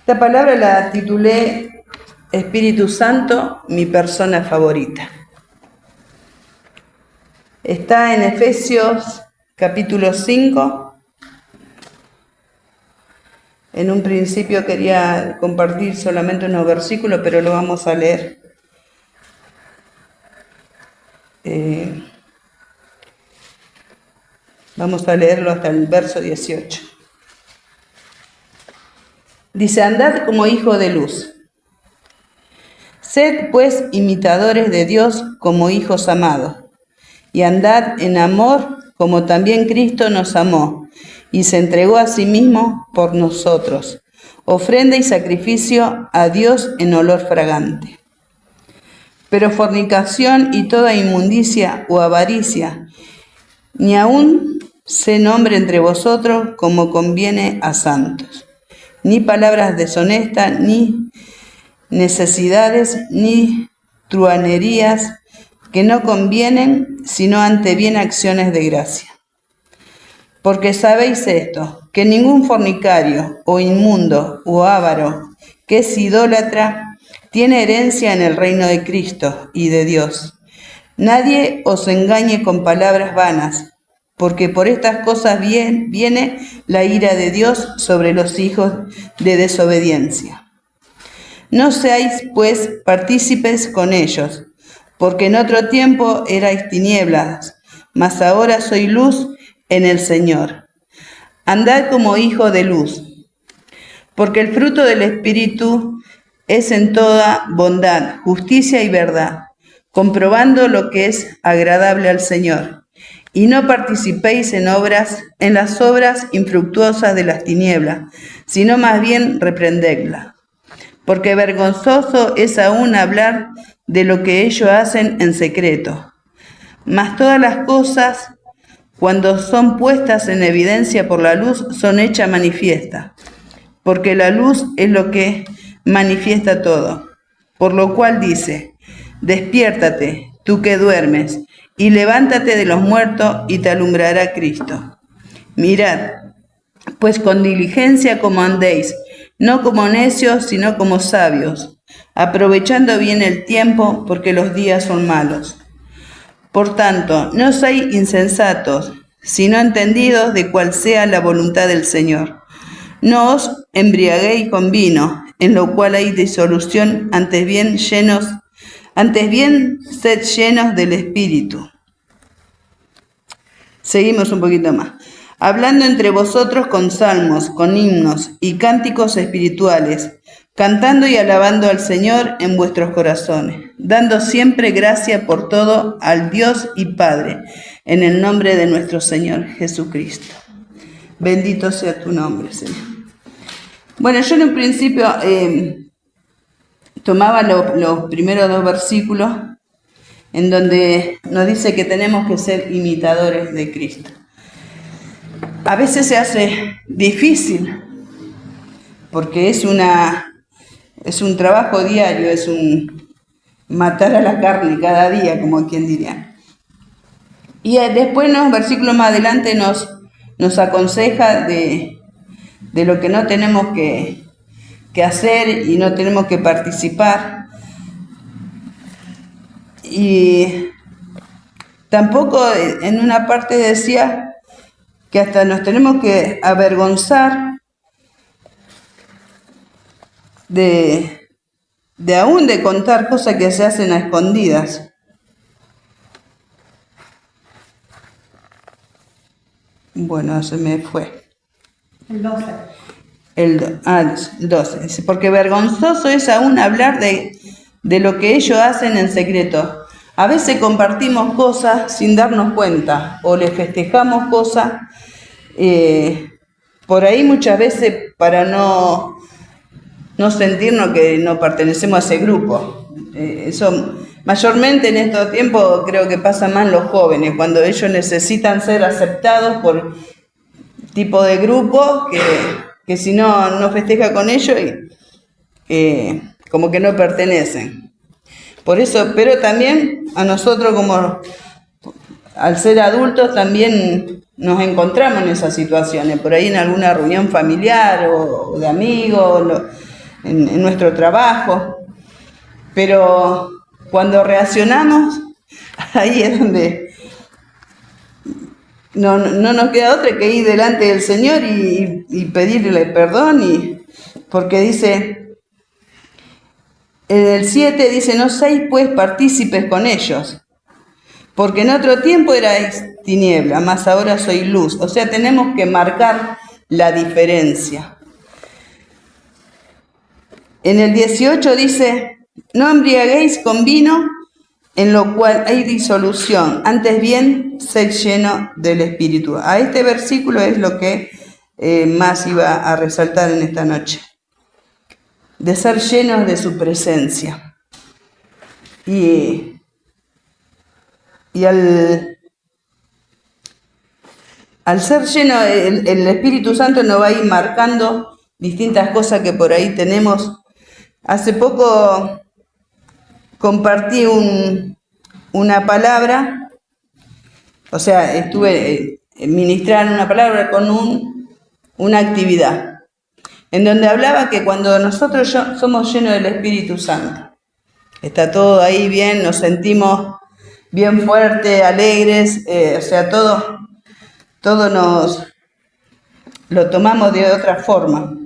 Esta palabra la titulé Espíritu Santo, mi persona favorita. Está en Efesios capítulo 5. En un principio quería compartir solamente unos versículos, pero lo vamos a leer. Vamos a leerlo hasta el verso 18. Dice: andad como hijos de luz. Sed pues imitadores de Dios como hijos amados, y andad en amor como también Cristo nos amó, y se entregó a sí mismo por nosotros, ofrenda y sacrificio a Dios en olor fragante. Pero fornicación y toda inmundicia o avaricia, ni aun se nombre entre vosotros como conviene a santos, ni palabras deshonestas, ni necesidades, ni truhanerías que no convienen, sino ante bien acciones de gracia. Porque sabéis esto, que ningún fornicario, o inmundo, o avaro, que es idólatra, tiene herencia en el reino de Cristo y de Dios. Nadie os engañe con palabras vanas, porque por estas cosas viene la ira de Dios sobre los hijos de desobediencia. No seáis, pues, partícipes con ellos, porque en otro tiempo erais tinieblas, mas ahora sois luz en el Señor. Andad como hijos de luz, porque el fruto del Espíritu es en toda bondad, justicia y verdad, comprobando lo que es agradable al Señor. Y no participéis en las obras infructuosas de las tinieblas, sino más bien reprendedlas. Porque vergonzoso es aún hablar de lo que ellos hacen en secreto. Mas todas las cosas, cuando son puestas en evidencia por la luz, son hechas manifiestas. Porque la luz es lo que manifiesta todo. Por lo cual dice: despiértate, tú que duermes, y levántate de los muertos, y te alumbrará Cristo. Mirad, pues con diligencia como andéis, no como necios, sino como sabios, aprovechando bien el tiempo, porque los días son malos. Por tanto, no seáis insensatos, sino entendidos de cuál sea la voluntad del Señor. No os embriaguéis con vino, en lo cual hay disolución, antes bien sed llenos del Espíritu. Seguimos un poquito más. Hablando entre vosotros con salmos, con himnos y cánticos espirituales, cantando y alabando al Señor en vuestros corazones, dando siempre gracia por todo al Dios y Padre, en el nombre de nuestro Señor Jesucristo. Bendito sea tu nombre, Señor. Bueno, yo en un principio tomaba los primeros dos versículos en donde nos dice que tenemos que ser imitadores de Cristo. A veces se hace difícil porque es un trabajo diario, es un matar a la carne cada día, como quien diría. Y después, unos versículos más adelante, nos aconseja de lo que no tenemos que hacer y no tenemos que participar. Y tampoco en una parte decía que hasta nos tenemos que avergonzar de aún de contar cosas que se hacen a escondidas. Bueno, se me fue. El 12. El 12. Dice: porque vergonzoso es aún hablar de lo que ellos hacen en secreto. A veces compartimos cosas sin darnos cuenta, o les festejamos cosas, por ahí muchas veces para no sentirnos que no pertenecemos a ese grupo. Eso mayormente en estos tiempos creo que pasa más en los jóvenes, cuando ellos necesitan ser aceptados por tipo de grupo que si no festeja con ellos, como que no pertenecen. Por eso, pero también a nosotros, como al ser adultos, también nos encontramos en esas situaciones, por ahí en alguna reunión familiar o de amigos, en nuestro trabajo, pero cuando reaccionamos, ahí es donde no nos queda otra que ir delante del Señor y pedirle perdón, porque dice, en el 7 dice, no seáis pues partícipes con ellos, porque en otro tiempo erais tiniebla, mas ahora sois luz. O sea, tenemos que marcar la diferencia. En el 18 dice, no embriaguéis con vino, en lo cual hay disolución, antes bien, sed lleno del Espíritu. A este versículo es lo que más iba a resaltar en esta noche, de ser llenos de su presencia. Y al ser lleno, el Espíritu Santo nos va a ir marcando distintas cosas que por ahí tenemos. Hace poco compartí una palabra, o sea, estuve ministrando una palabra con una actividad, en donde hablaba que cuando nosotros somos llenos del Espíritu Santo, está todo ahí bien, nos sentimos bien fuertes, alegres, o sea, todo lo tomamos de otra forma.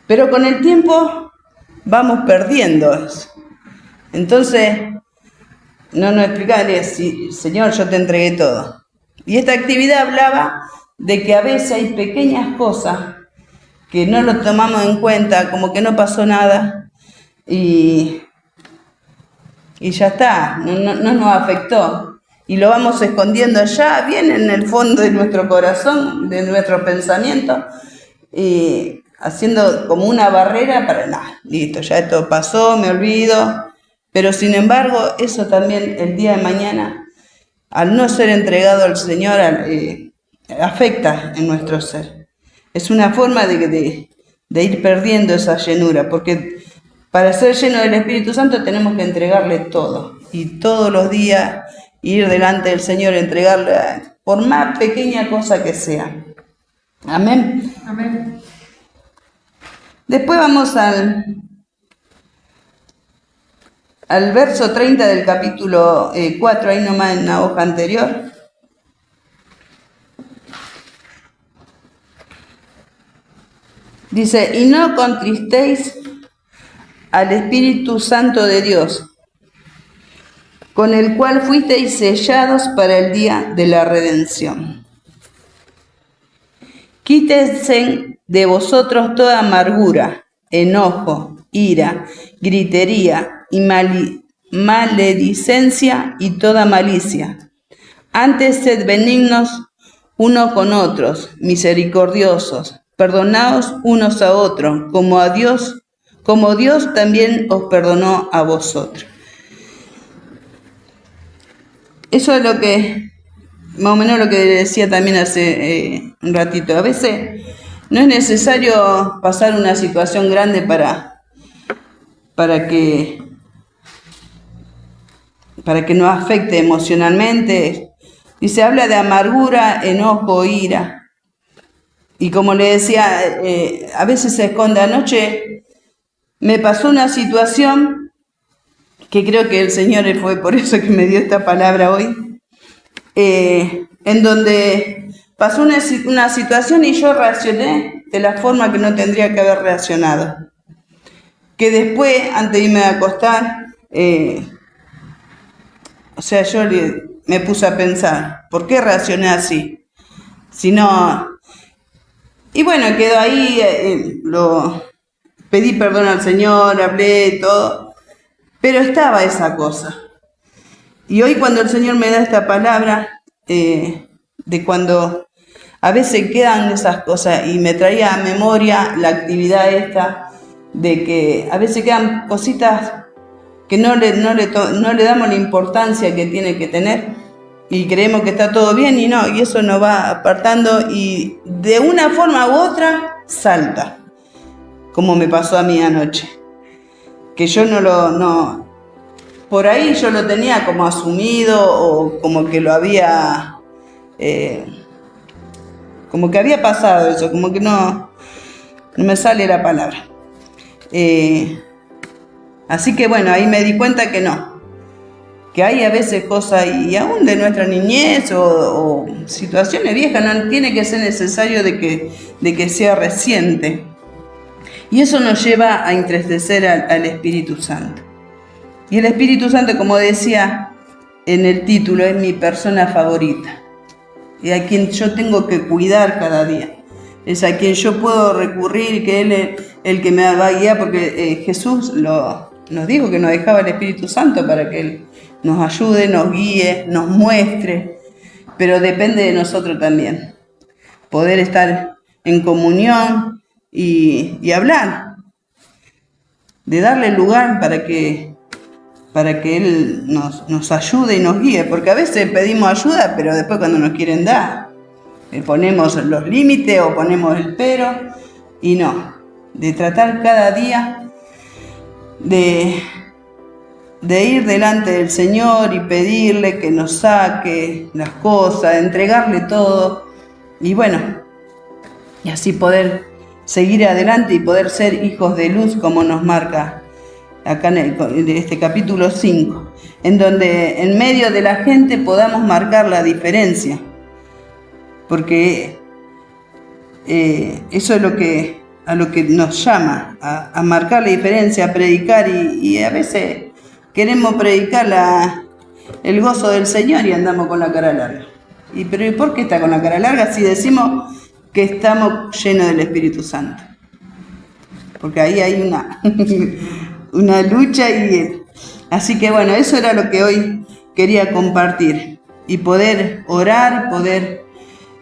Pero con el tiempo vamos perdiendo eso. Entonces, no nos explicaré, Señor, yo te entregué todo. Y esta actividad hablaba de que a veces hay pequeñas cosas que no lo tomamos en cuenta, como que no pasó nada y ya está, no nos afectó. Y lo vamos escondiendo allá, bien en el fondo de nuestro corazón, de nuestro pensamiento, y haciendo como una barrera para nada, listo, ya esto pasó, me olvido. Pero sin embargo, eso también el día de mañana, al no ser entregado al Señor, afecta en nuestro ser. Es una forma de ir perdiendo esa llenura, porque para ser lleno del Espíritu Santo tenemos que entregarle todo. Y todos los días ir delante del Señor, entregarle, por más pequeña cosa que sea. Amén. Amén. Después vamos al verso 30 del capítulo 4, ahí nomás en la hoja anterior. Dice, y no contristéis al Espíritu Santo de Dios, con el cual fuisteis sellados para el día de la redención. Quítense de vosotros toda amargura, enojo, ira, gritería y maledicencia y toda malicia. Antes sed benignos unos con otros, misericordiosos, perdonaos unos a otros, como Dios también os perdonó a vosotros. Eso es lo que, más o menos lo que decía también hace un ratito. A veces no es necesario pasar una situación grande para que nos afecte emocionalmente. Y se habla de amargura, enojo, ira. Y como le decía, a veces se esconde. Anoche me pasó una situación que creo que el Señor fue por eso que me dio esta palabra hoy, en donde pasó una situación y yo reaccioné de la forma que no tendría que haber reaccionado. Que después, antes de irme a acostar, yo me puse a pensar, ¿por qué reaccioné así? Si no... Y bueno, quedó ahí, pedí perdón al Señor, hablé, todo, pero estaba esa cosa. Y hoy cuando el Señor me da esta palabra, de cuando a veces quedan esas cosas, y me traía a memoria la actividad esta, de que a veces quedan cositas que no le damos la importancia que tiene que tener, y creemos que está todo bien y no, y eso nos va apartando y de una forma u otra salta, como me pasó a mí anoche, que yo por ahí yo lo tenía como asumido o como que lo había, como que había pasado eso, como que no me sale la palabra. Así que bueno, ahí me di cuenta que no, que hay a veces cosas, y aún de nuestra niñez o situaciones viejas, no tiene que ser necesario de que sea reciente. Y eso nos lleva a entristecer al Espíritu Santo. Y el Espíritu Santo, como decía en el título, es mi persona favorita. Y a quien yo tengo que cuidar cada día. Es a quien yo puedo recurrir, que Él es el que me va a guiar, porque Jesús nos dijo que nos dejaba el Espíritu Santo para que Él nos ayude, nos guíe, nos muestre. Pero depende de nosotros también. Poder estar en comunión y hablar. De darle lugar para que Él nos ayude y nos guíe, porque a veces pedimos ayuda, pero después cuando nos quieren dar, ponemos los límites o ponemos el pero, y no, de tratar cada día de ir delante del Señor y pedirle que nos saque las cosas, entregarle todo, y bueno, y así poder seguir adelante y poder ser hijos de luz como nos marca acá en este capítulo 5, en donde en medio de la gente podamos marcar la diferencia, porque eso es a lo que nos llama, a marcar la diferencia, a predicar, y a veces queremos predicar el gozo del Señor y andamos con la cara larga. ¿Pero y por qué está con la cara larga si decimos que estamos llenos del Espíritu Santo? Porque ahí hay una lucha, así que bueno, eso era lo que hoy quería compartir, y poder orar, poder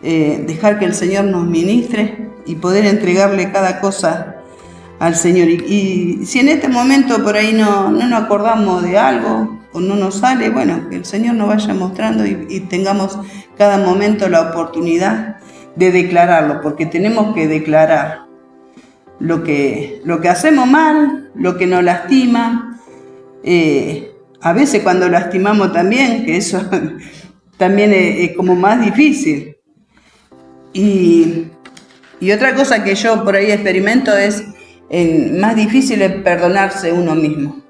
dejar que el Señor nos ministre y poder entregarle cada cosa al Señor. Y si en este momento por ahí no nos acordamos de algo o no nos sale, bueno, que el Señor nos vaya mostrando y tengamos cada momento la oportunidad de declararlo, porque tenemos que declarar lo que hacemos mal, lo que nos lastima. A veces cuando lastimamos también, que eso también es como más difícil. Y otra cosa que yo por ahí experimento es más difícil es perdonarse uno mismo.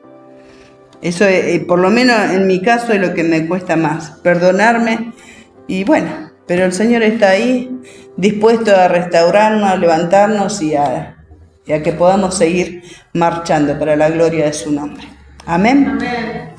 Eso por lo menos en mi caso es lo que me cuesta más, perdonarme. Y bueno, pero el Señor está ahí dispuesto a restaurarnos, a levantarnos y a que podamos seguir marchando para la gloria de su nombre. Amén. Amén.